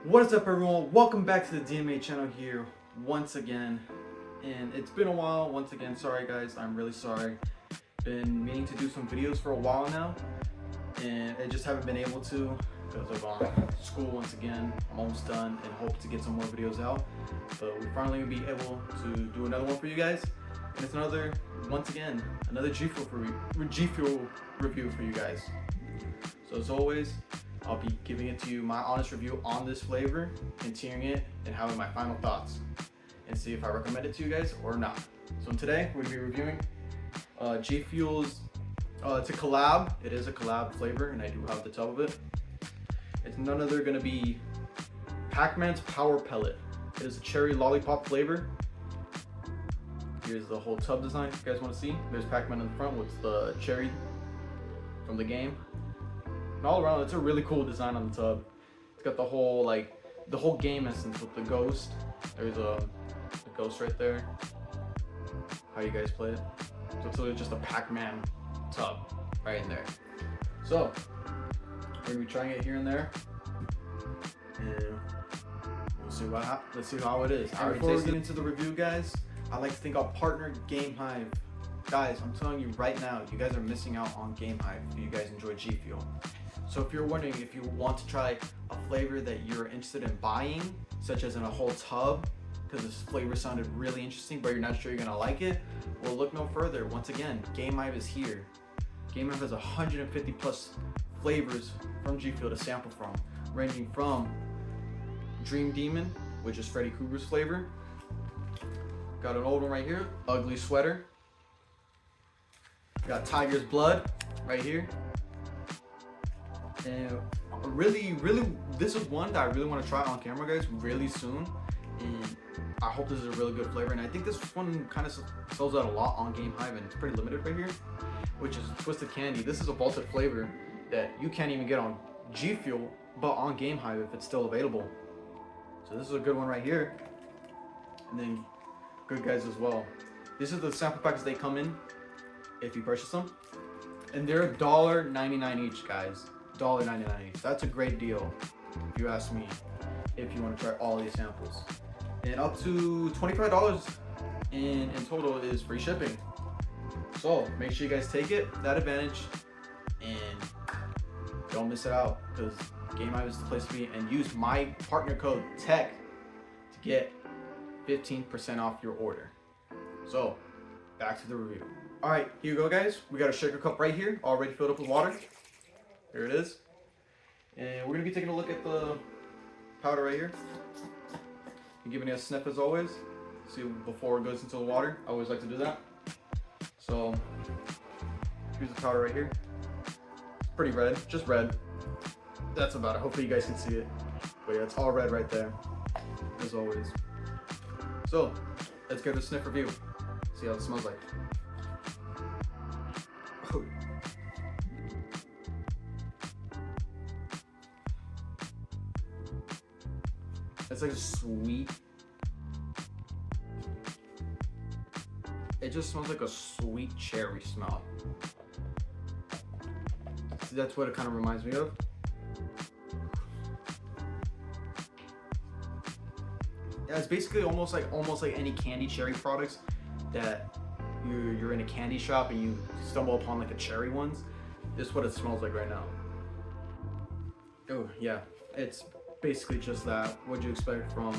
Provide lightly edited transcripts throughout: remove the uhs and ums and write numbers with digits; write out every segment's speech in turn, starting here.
What is up, everyone? Welcome back to the DMA channel here once again. And it's been a while once again. Sorry guys, I'm really sorry. Been meaning to do some videos for a while now, and I just haven't been able to because of school once again. I'm almost done and hope to get some more videos out. But we finally will be able to do another one for you guys. And it's another GFUEL review for you guys. So as always, I'll be giving it to you my honest review on this flavor and tiering it and having my final thoughts and see if I recommend it to you guys or not. So today we're going to be reviewing GFUEL's, it's a collab. It is a collab flavor and I do have the tub of it. It's none other going to be Pac-Man's Power Pellet. It is a Cherry Lollypop flavor. Here's the whole tub design if you guys want to see. There's Pac-Man in the front with the cherry from the game. And all around, it's a really cool design on the tub. It's got the whole game essence with the ghost. There's the ghost right there. How you guys play it? So it's literally just a Pac-Man tub right in there. So we're gonna be trying it here and there, and let's see how it is. And before we get into the review, guys, I'd like to thank our partner Game Hive. Guys, I'm telling you right now, you guys are missing out on Game Hive if you guys enjoy GFUEL. So if you're wondering if you want to try a flavor that you're interested in buying, such as in a whole tub, because this flavor sounded really interesting, but you're not sure you're gonna like it, well, look no further. Once again, Game Hive is here. Game Hive has 150 plus flavors from GFUEL to sample from, ranging from Dream Demon, which is Freddy Krueger's flavor. Got an old one right here, Ugly Sweater. Got Tiger's Blood right here. And really, this is one that I really want to try on camera, guys, really soon. And I hope this is a really good flavor. And I think this one kind of sells out a lot on Game Hive, and it's pretty limited right here, which is Twisted Candy. This is a vaulted flavor that you can't even get on GFUEL, but on Game Hive if it's still available. So this is a good one right here. And then good guys as well. These are the sample packs they come in if you purchase them, and they're $1.99 each, guys. $1.99 each. That's a great deal if you ask me, if you want to try all these samples. And up to $25 in total is free shipping. So make sure you guys take that advantage and don't miss it out, because Game Hive is the place to be, and use my partner code TECH to get 15% off your order. So back to the review. All right, here you go, guys. We got a shaker cup right here, already filled up with water. Here it is. And we're gonna be taking a look at the powder right here. And giving it a sniff as always. See, before it goes into the water. I always like to do that. So here's the powder right here. It's pretty red, just red. That's about it. Hopefully you guys can see it. But yeah, it's all red right there, as always. So let's get a sniff review. See how it smells like. It's like a sweet. It just smells like a sweet cherry smell. See, that's what it kind of reminds me of. Yeah, it's basically almost like any candy cherry products that you're in a candy shop and you stumble upon like the cherry ones. This is what it smells like right now. Oh yeah, it's basically just that. What'd you expect from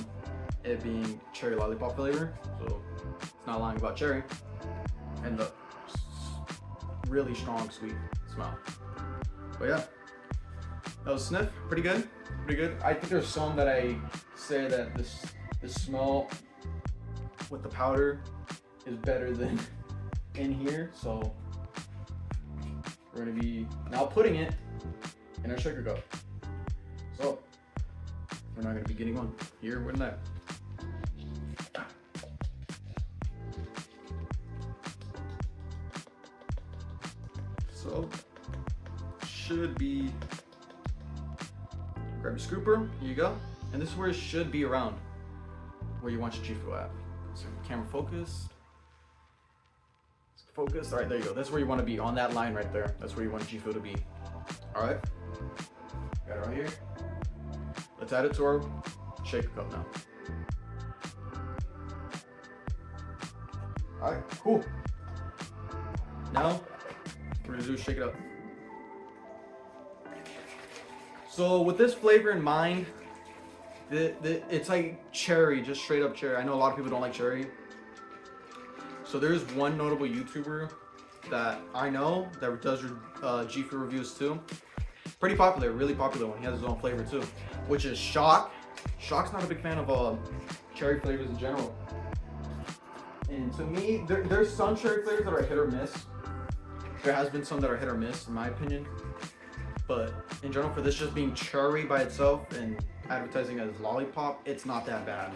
it being Cherry Lollypop flavor? So it's not lying about cherry, and the really strong sweet smell. But yeah, that was sniff. Pretty good, pretty good. I think there's some that I say that the smell with the powder is better than in here. So we're gonna be now putting it in our shaker cup. So we're not gonna be getting one here or there. So should be, grab your scooper, here you go. And this is where it should be around where you want your GFUEL at. So camera focused. Focus. All right, there you go. That's where you want to be, on that line right there. That's where you want GFUEL to be. All right. Got it right here. let's add it to our shaker cup now. All right, cool. Now we're gonna shake it up. So with this flavor in mind, it's like cherry, just straight up cherry. I know a lot of people don't like cherry. So there's one notable YouTuber that I know that does GFUEL reviews too. Pretty popular, really popular one. He has his own flavor too, which is Shock. Shock's not a big fan of cherry flavors in general. And to me, there's some cherry flavors that are hit or miss. There has been some that are hit or miss, in my opinion. But in general, for this just being cherry by itself and advertising as lollipop, it's not that bad.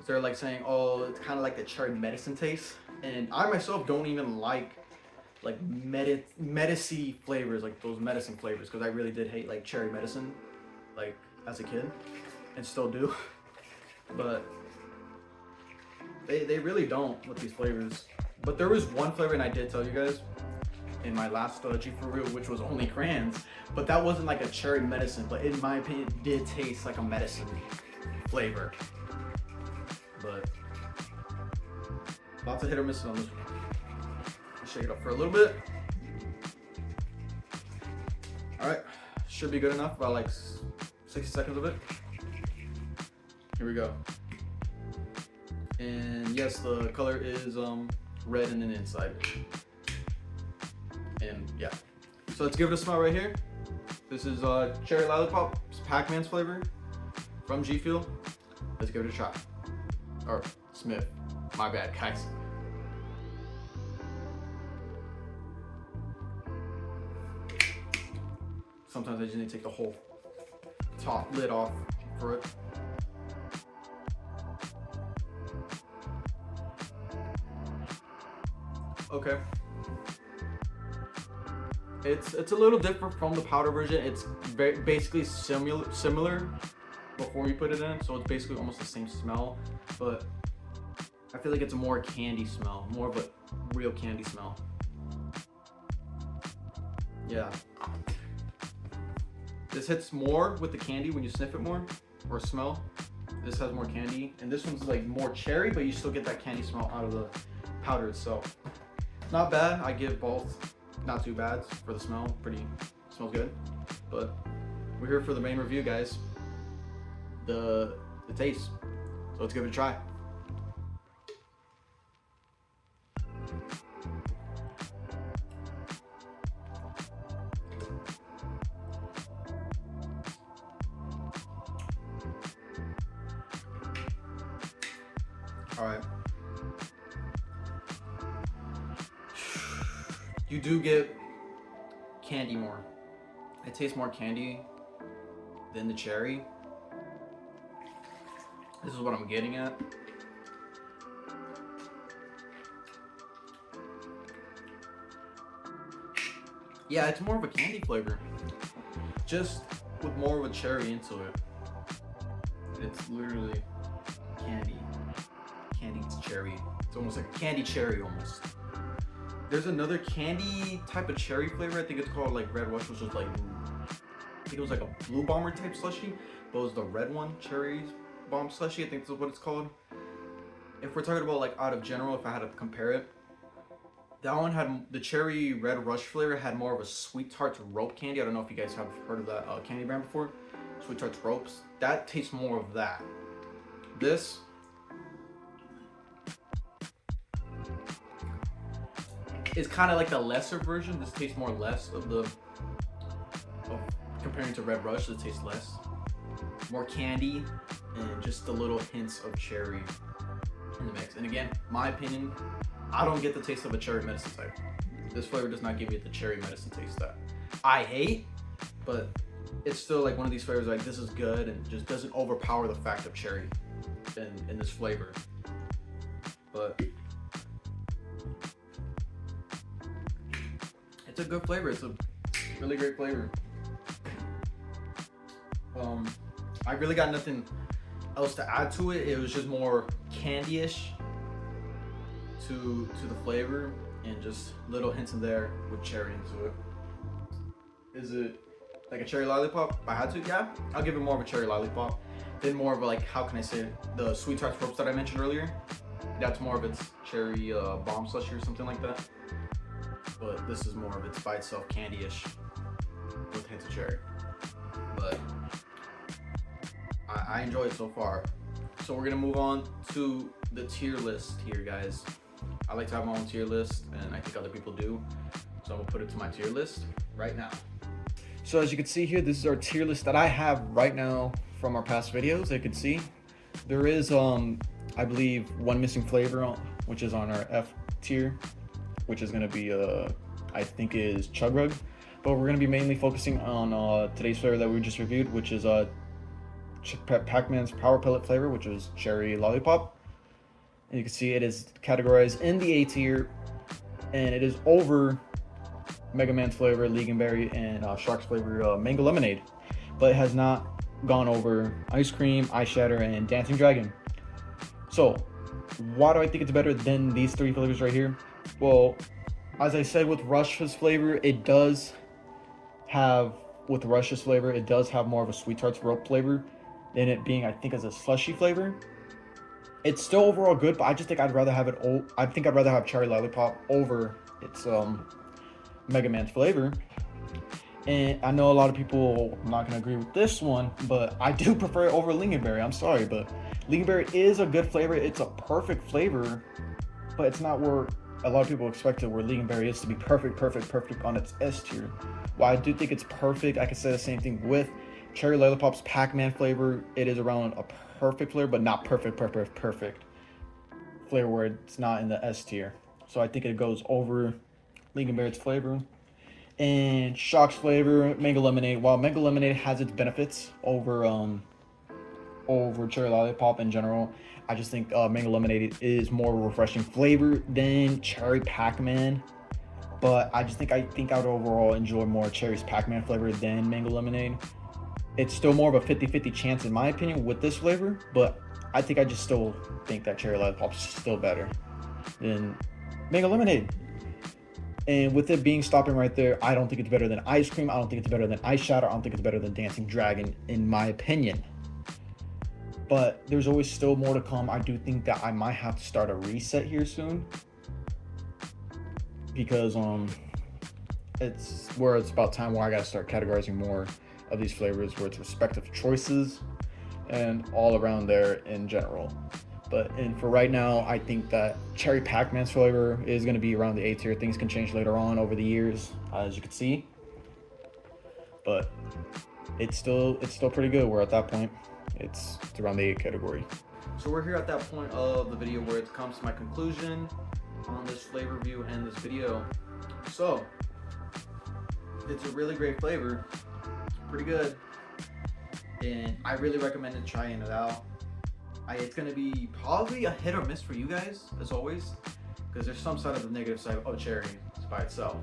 They're like saying, oh, it's kind of like the cherry medicine taste. And I myself don't even like medicine flavors, like those medicine flavors, because I really did hate like cherry medicine, like as a kid, and still do. But they really don't with these flavors. But there was one flavor, and I did tell you guys in my last GFUEL review, which was only crayons, but that wasn't like a cherry medicine, but in my opinion, it did taste like a medicine flavor. But lots of hit or miss on this one. Shake it up for a little bit. All right, should be good enough, about like 60 seconds of it. Here we go. And yes, the color is red in the inside. And yeah, so let's give it a smell right here. This is Cherry Lollypop Pac-Man's flavor from GFUEL. Let's give it a try. Or Smith, my bad, guys. Sometimes I just need to take the whole top lid off for it. Okay. It's a little different from the powder version. It's basically similar before you put it in, so it's basically almost the same smell, but I feel like it's a more candy smell, more of a real candy smell. Yeah. This hits more with the candy when you sniff it more, or smell. This has more candy, and this one's like more cherry, but you still get that candy smell out of the powder itself. Not bad, I give both not too bad for the smell, smells good. But we're here for the main review, guys. The taste. So let's give it a try. All right. You do get candy more. It tastes more candy than the cherry. This is what I'm getting at. Yeah, it's more of a candy flavor, just with more of a cherry into it. It's literally candy cherry. It's almost like a candy cherry almost. There's another candy type of cherry flavor. I think it's called like Red Rush, which was like, I think it was like a Blue Bomber type slushie, but it was the red one, cherry bomb slushie. I think that's what it's called. If we're talking about like out of general, if I had to compare it, that one had the cherry Red Rush flavor had more of a Sweet Tarts rope candy. I don't know if you guys have heard of that candy brand before. Sweet Tarts ropes. That tastes more of that. This is kind of like the lesser version. This tastes more less of the comparing to Red Rush. It tastes less, more candy, and just the little hints of cherry in the mix. And again, my opinion, I don't get the taste of a cherry medicine type. This flavor does not give you the cherry medicine taste that I hate, but it's still like one of these flavors like this is good and just doesn't overpower the fact of cherry in this flavor. But it's a good flavor. It's a really great flavor. I really got nothing else to add to it. It was just more candy-ish to the flavor, and just little hints in there with cherry into it. Is it like a cherry lollipop, if I had to, yeah, I'll give it more of a cherry lollipop. Then more of a, like, how can I say it? The Sweet Tarts ropes that I mentioned earlier. That's more of its cherry bomb slushy or something like that. But this is more of its by itself candy-ish with hints of cherry. But I enjoy it so far. So we're gonna move on to the tier list here, guys. I like to have my own tier list, and I think other people do. So I'm gonna put it to my tier list right now. So as you can see here, this is our tier list that I have right now from our past videos. As you can see, there is I believe one missing flavor which is on our F tier, which is gonna be I think is Chug Rug. But we're gonna be mainly focusing on today's flavor that we just reviewed, which is Pac-Man's Power Pellet flavor, which is Cherry Lollypop. And you can see it is categorized in the A tier, and it is over Mega Man's flavor, Lingonberry, and Shark's flavor, Mango Lemonade. But it has not gone over Ice Cream, Ice Shatter, and Dancing Dragon. So, why do I think it's better than these three flavors right here? Well, as I said with Rush's flavor, it does have more of a Sweet Tarts rope flavor than it being, I think, as a slushy flavor. It's still overall good, but I just think I'd rather have Cherry Lollipop over its Mega Man's flavor. And I know a lot of people are not gonna agree with this one, but I do prefer it over Lingonberry. I'm sorry, but Lingonberry is a good flavor. It's a perfect flavor, but it's not where a lot of people expect it, where Lingonberry is to be perfect on its S tier. While I do think it's perfect, I can say the same thing with Cherry Lollipop's Pac-Man flavor. It is around a perfect flavor, but not perfect flavor where it's not in the S tier. So I think it goes over Lingonberry's flavor. And Shock's flavor, Mango Lemonade. While Mango Lemonade has its benefits over Cherry Lollipop in general, I just think Mango Lemonade is more of a refreshing flavor than Cherry Pac-Man. But I think I would overall enjoy more Cherry's Pac-Man flavor than Mango Lemonade. It's still more of a 50-50 chance in my opinion with this flavor, but I just still think that Cherry Lollipop is still better than Mango Lemonade. And with it being stopping right there, I don't think it's better than Ice Cream. I don't think it's better than Ice Shatter. I don't think it's better than Dancing Dragon, in my opinion. But there's always still more to come. I do think that I might have to start a reset here soon, because it's about time where I gotta start categorizing more of these flavors with its respective choices and all around there in general. And for right now, I think that Cherry Pac-Man's flavor is going to be around the A tier. Things can change later on over the years, as you can see. But it's still pretty good. We're at that point. It's around the A category. So we're here at that point of the video where it comes to my conclusion on this flavor review and this video. So it's a really great flavor. It's pretty good. And I really recommend trying it out. It's going to be probably a hit or miss for you guys, as always, because there's some side of the negative side of cherry by itself.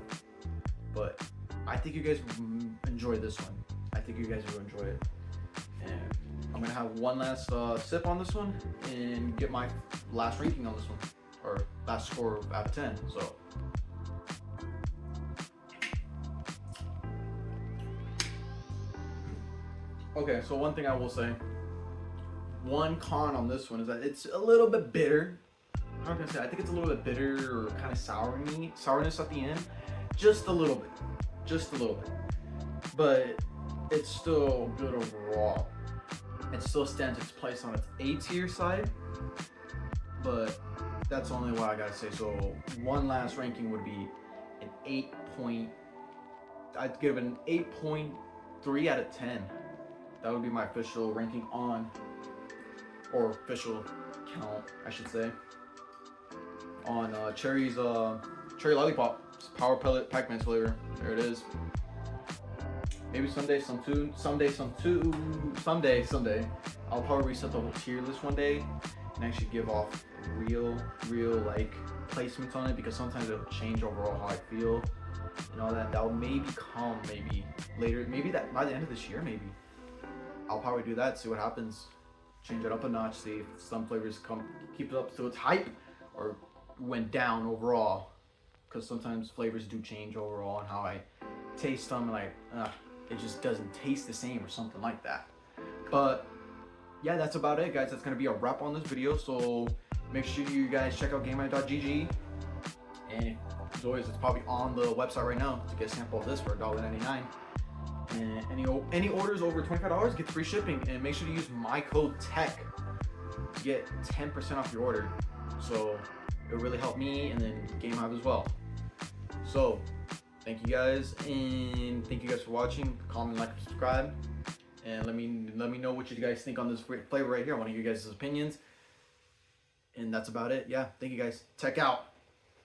But I think you guys will enjoy this one. I think you guys will enjoy it. And I'm going to have one last sip on this one and get my last ranking on this one, or last score out of 10. So okay, so one thing I will say, one con on this one is that it's a little bit bitter. How can I say? I think it's a little bit bitter or kind of sourness at the end, just a little bit. But it's still good overall. It still stands its place on its A tier side, but that's only what I gotta say. So one last ranking would be an 8 point. I'd give it an 8.3 out of 10. That would be my official ranking or official count, I should say, on Cherry Lollipop Power Pellet Pac-Man's flavor. There it is. Maybe someday I'll probably reset the whole tier list one day and actually give off real like placements on it, because sometimes it'll change overall how I feel and all that. That will maybe come later, maybe that by the end of this year. Maybe I'll probably do that, see what happens, change it up a notch, see if some flavors keep it up to its hype or went down overall, because sometimes flavors do change overall and how I taste them. Like it just doesn't taste the same or something like that. But yeah, that's about it, guys. That's gonna be a wrap on this video. So make sure you guys check out GameI.gg, and as always, it's probably on the website right now to get a sample of this for $1.99. And any orders over $25 get free shipping, and make sure to use my code TECH to get 10% off your order. So it'll really help me and then GameHive as well. So thank you guys, and thank you guys for watching. Comment, like, subscribe, and let me know what you guys think on this flavor right here. I want to hear you guys' opinions. And that's about it. Yeah, thank you guys. Tech out.